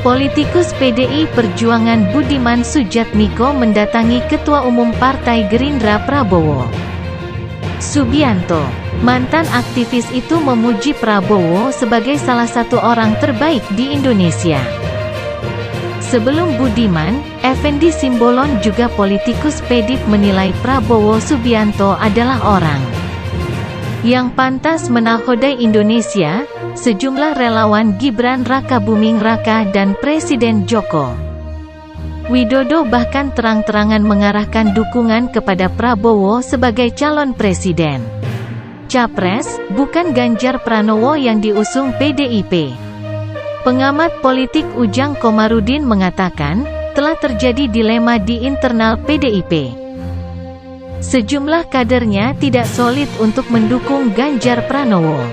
Politikus PDI Perjuangan Budiman Sujatmiko mendatangi Ketua Umum Partai Gerindra Prabowo Subianto. Mantan aktivis itu memuji Prabowo sebagai salah satu orang terbaik di Indonesia. Sebelum Budiman, Effendi Simbolon juga politikus PDIP menilai Prabowo Subianto adalah orang yang pantas menakodai Indonesia. Sejumlah relawan Gibran Rakabuming Raka dan Presiden Joko Widodo bahkan terang-terangan mengarahkan dukungan kepada Prabowo sebagai calon presiden. Capres, bukan Ganjar Pranowo yang diusung PDIP. Pengamat politik Ujang Komarudin mengatakan, telah terjadi dilema di internal PDIP. Sejumlah kadernya tidak solid untuk mendukung Ganjar Pranowo.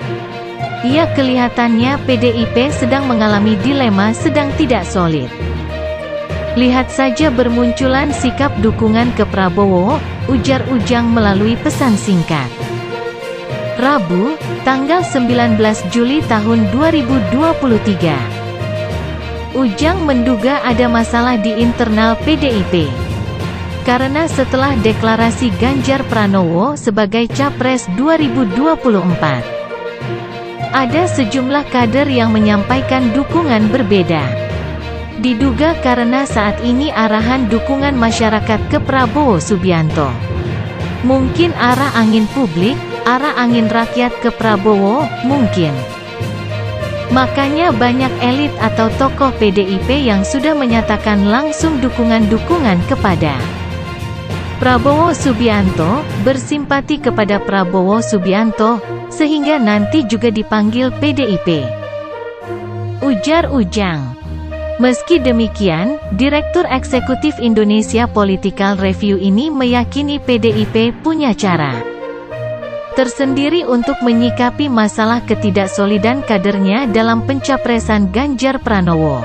Ia kelihatannya PDIP sedang mengalami dilema sedang tidak solid. Lihat saja bermunculan sikap dukungan ke Prabowo, ujar Ujang melalui pesan singkat. Rabu, tanggal 19 Juli tahun 2023. Ujang menduga ada masalah di internal PDIP. Karena setelah deklarasi Ganjar Pranowo sebagai Capres 2024, ada sejumlah kader yang menyampaikan dukungan berbeda. Diduga karena saat ini arahan dukungan masyarakat ke Prabowo Subianto. Mungkin arah angin publik, arah angin rakyat ke Prabowo, mungkin. Makanya banyak elit atau tokoh PDIP yang sudah menyatakan langsung dukungan-dukungan kepada Prabowo Subianto, bersimpati kepada Prabowo Subianto, sehingga nanti juga dipanggil PDIP. Ujar Ujang. Meski demikian, Direktur Eksekutif Indonesia Political Review ini meyakini PDIP punya cara tersendiri untuk menyikapi masalah ketidaksolidan kadernya dalam pencapresan Ganjar Pranowo.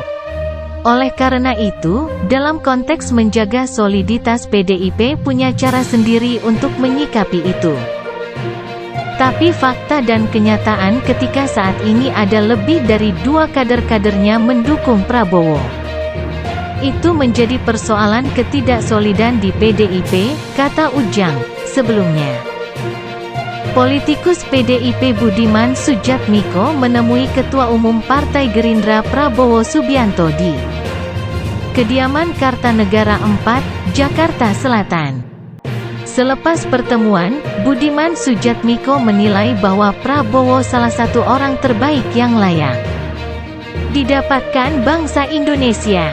Oleh karena itu, dalam konteks menjaga soliditas PDIP punya cara sendiri untuk menyikapi itu. Tapi fakta dan kenyataan ketika saat ini ada lebih dari 2 kader-kadernya mendukung Prabowo. Itu menjadi persoalan ketidaksolidan di PDIP, kata Ujang. Sebelumnya, politikus PDIP Budiman Sujatmiko menemui Ketua Umum Partai Gerindra Prabowo Subianto di kediaman Kartanegara 4, Jakarta Selatan. Selepas pertemuan, Budiman Sujatmiko menilai bahwa Prabowo salah satu orang terbaik yang layak didapatkan bangsa Indonesia.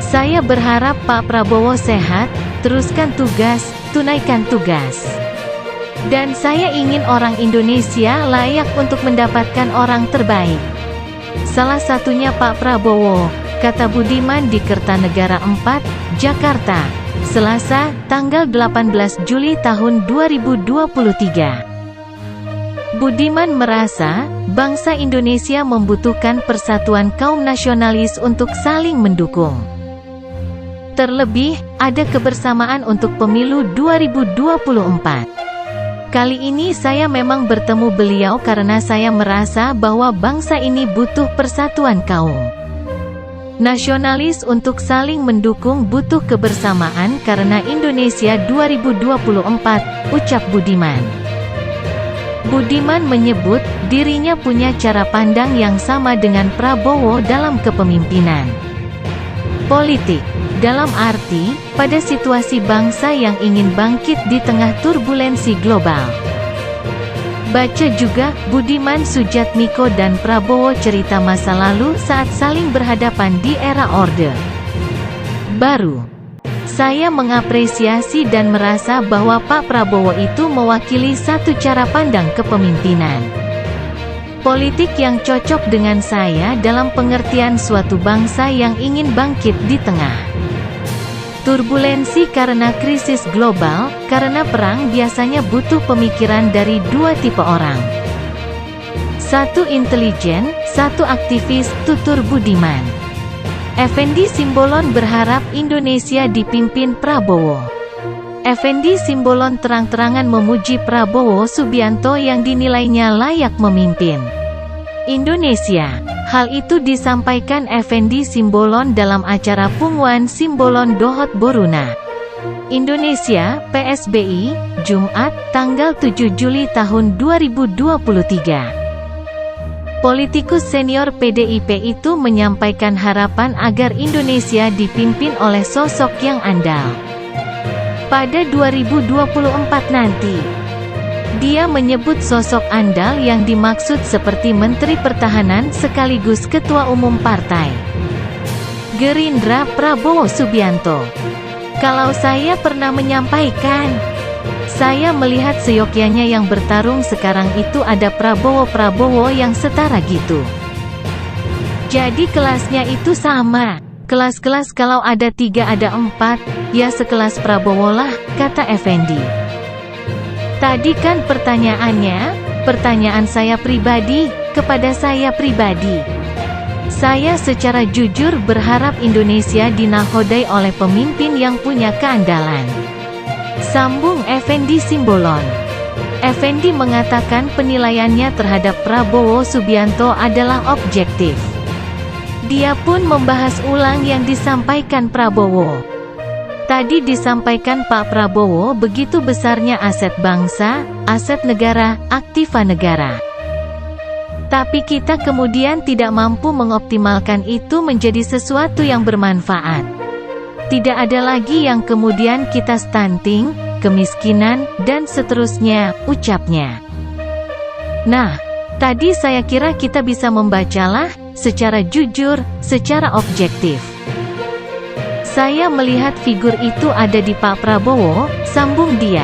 Saya berharap Pak Prabowo sehat, teruskan tugas, tunaikan tugas. Dan saya ingin orang Indonesia layak untuk mendapatkan orang terbaik. Salah satunya Pak Prabowo, kata Budiman di Kertanegara 4, Jakarta, Selasa, tanggal 18 Juli tahun 2023. Budiman merasa, bangsa Indonesia membutuhkan persatuan kaum nasionalis untuk saling mendukung. Terlebih, ada kebersamaan untuk pemilu 2024. Kali ini saya memang bertemu beliau karena saya merasa bahwa bangsa ini butuh persatuan kaum nasionalis untuk saling mendukung, butuh kebersamaan karena Indonesia 2024, ucap Budiman. Budiman menyebut, dirinya punya cara pandang yang sama dengan Prabowo dalam kepemimpinan politik. Dalam arti, pada situasi bangsa yang ingin bangkit di tengah turbulensi global. Baca juga, Budiman Sujatmiko dan Prabowo cerita masa lalu saat saling berhadapan di era Orde Baru. Saya mengapresiasi dan merasa bahwa Pak Prabowo itu mewakili satu cara pandang kepemimpinan politik yang cocok dengan saya dalam pengertian suatu bangsa yang ingin bangkit di tengah turbulensi karena krisis global, karena perang biasanya butuh pemikiran dari 2 tipe orang. Satu intelijen, satu aktivis, tutur Budiman. Effendi Simbolon berharap Indonesia dipimpin Prabowo. Effendi Simbolon terang-terangan memuji Prabowo Subianto yang dinilainya layak memimpin Indonesia. Hal itu disampaikan Effendi Simbolon dalam acara Pungwan Simbolon Dohot Boruna, Indonesia, PSBI, Jumat, tanggal 7 Juli tahun 2023. Politikus senior PDIP itu menyampaikan harapan agar Indonesia dipimpin oleh sosok yang andal pada 2024 nanti. Dia menyebut sosok andal yang dimaksud seperti Menteri Pertahanan sekaligus Ketua Umum Partai Gerindra Prabowo Subianto. Kalau saya pernah menyampaikan, saya melihat seyogyanya yang bertarung sekarang itu ada Prabowo yang setara gitu. Jadi kelasnya itu sama. Kelas-kelas kalau ada 3 ada 4, ya sekelas Prabowo lah, kata Effendi. Tadi kan pertanyaan saya pribadi, kepada saya pribadi. Saya secara jujur berharap Indonesia dinakodai oleh pemimpin yang punya keandalan. Sambung Effendi Simbolon. Effendi mengatakan penilaiannya terhadap Prabowo Subianto adalah objektif. Dia pun membahas ulang yang disampaikan Prabowo. Tadi disampaikan Pak Prabowo begitu besarnya aset bangsa, aset negara, aktiva negara. Tapi kita kemudian tidak mampu mengoptimalkan itu menjadi sesuatu yang bermanfaat. Tidak ada lagi yang kemudian kita stunting, kemiskinan, dan seterusnya, ucapnya. Nah, tadi saya kira kita bisa membacalah, secara jujur, secara objektif. Saya melihat figur itu ada di Pak Prabowo, sambung dia.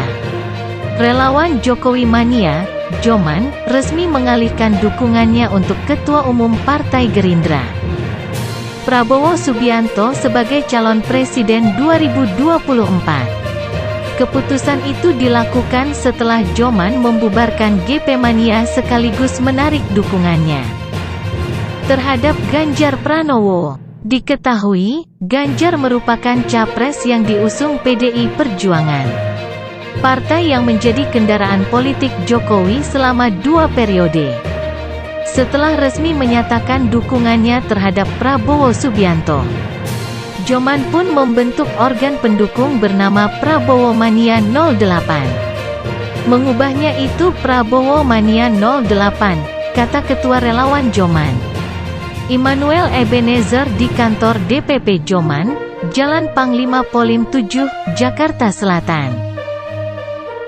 Relawan Jokowi Mania, Joman, resmi mengalihkan dukungannya untuk Ketua Umum Partai Gerindra Prabowo Subianto sebagai calon presiden 2024. Keputusan itu dilakukan setelah Joman membubarkan GP Mania sekaligus menarik dukungannya terhadap Ganjar Pranowo. Diketahui, Ganjar merupakan capres yang diusung PDI Perjuangan, partai yang menjadi kendaraan politik Jokowi selama 2 periode. Setelah resmi menyatakan dukungannya terhadap Prabowo Subianto, Joman pun membentuk organ pendukung bernama Prabowo Mania 08. Mengubahnya itu Prabowo Mania 08, kata Ketua Relawan Joman, Immanuel Ebenezer di kantor DPP Joman, Jalan Panglima Polim 7, Jakarta Selatan.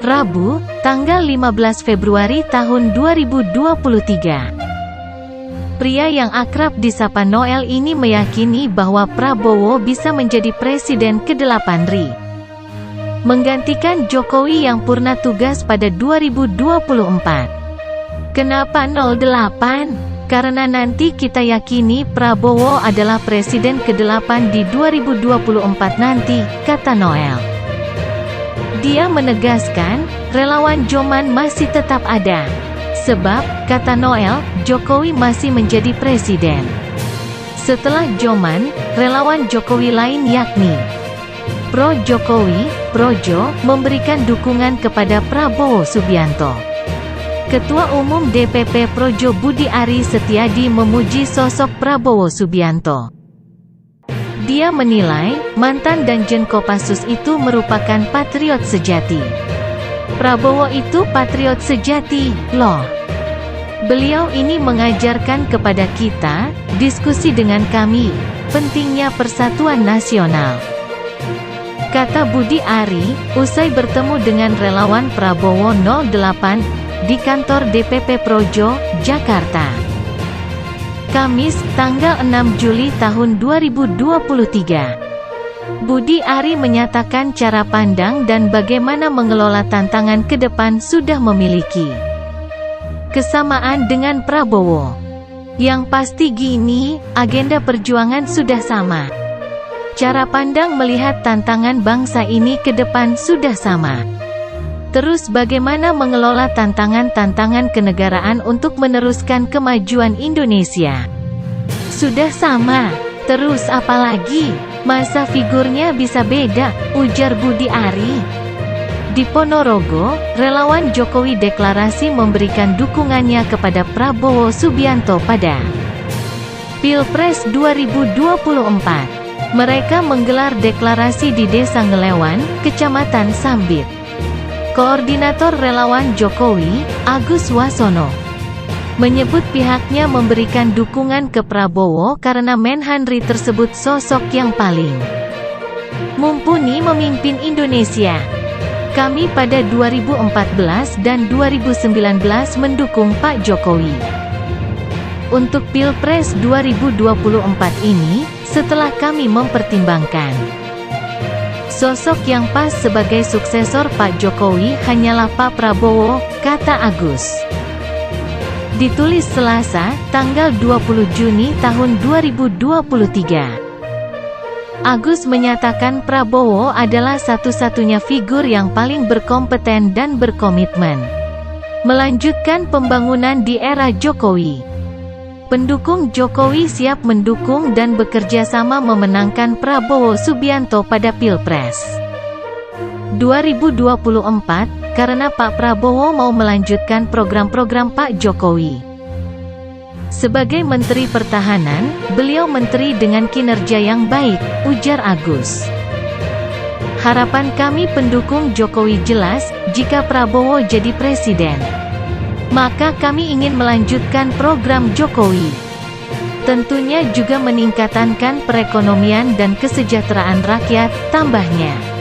Rabu, tanggal 15 Februari tahun 2023. Pria yang akrab disapa Noel ini meyakini bahwa Prabowo bisa menjadi presiden ke-8 RI, menggantikan Jokowi yang purna tugas pada 2024. Kenapa 08? Karena nanti kita yakini Prabowo adalah presiden ke-8 di 2024 nanti, kata Noel. Dia menegaskan, relawan Joman masih tetap ada. Sebab, kata Noel, Jokowi masih menjadi presiden. Setelah Joman, relawan Jokowi lain yakni Pro Jokowi, Projo, memberikan dukungan kepada Prabowo Subianto. Ketua Umum DPP Projo Budi Ari Setiadi memuji sosok Prabowo Subianto. Dia menilai, mantan Danjen Kopassus itu merupakan patriot sejati. Prabowo itu patriot sejati, loh. Beliau ini mengajarkan kepada kita, diskusi dengan kami, pentingnya persatuan nasional, kata Budi Ari, usai bertemu dengan relawan Prabowo 08, di kantor DPP Projo, Jakarta. Kamis, tanggal 6 Juli tahun 2023. Budi Ari menyatakan cara pandang dan bagaimana mengelola tantangan ke depan sudah memiliki kesamaan dengan Prabowo. Yang pasti gini, agenda perjuangan sudah sama. Cara pandang melihat tantangan bangsa ini ke depan sudah sama. Terus bagaimana mengelola tantangan-tantangan kenegaraan untuk meneruskan kemajuan Indonesia? Sudah sama. Terus apalagi? Masa figurnya bisa beda, ujar Budi Ari. Di Ponorogo, relawan Jokowi deklarasi memberikan dukungannya kepada Prabowo Subianto pada Pilpres 2024. Mereka menggelar deklarasi di Desa Ngelewan, Kecamatan Sambit. Koordinator relawan Jokowi, Agus Wasono, menyebut pihaknya memberikan dukungan ke Prabowo karena Menhanri tersebut sosok yang paling mumpuni memimpin Indonesia. Kami pada 2014 dan 2019 mendukung Pak Jokowi. Untuk Pilpres 2024 ini, setelah kami mempertimbangkan sosok yang pas sebagai suksesor Pak Jokowi hanyalah Pak Prabowo, kata Agus. Ditulis Selasa, tanggal 20 Juni tahun 2023. Agus menyatakan Prabowo adalah satu-satunya figur yang paling berkompeten dan berkomitmen melanjutkan pembangunan di era Jokowi. Pendukung Jokowi siap mendukung dan bekerja sama memenangkan Prabowo Subianto pada Pilpres 2024, karena Pak Prabowo mau melanjutkan program-program Pak Jokowi. Sebagai Menteri Pertahanan, beliau menteri dengan kinerja yang baik, ujar Agus. Harapan kami pendukung Jokowi jelas, jika Prabowo jadi presiden, maka kami ingin melanjutkan program Jokowi. Tentunya juga meningkatkan perekonomian dan kesejahteraan rakyat, tambahnya.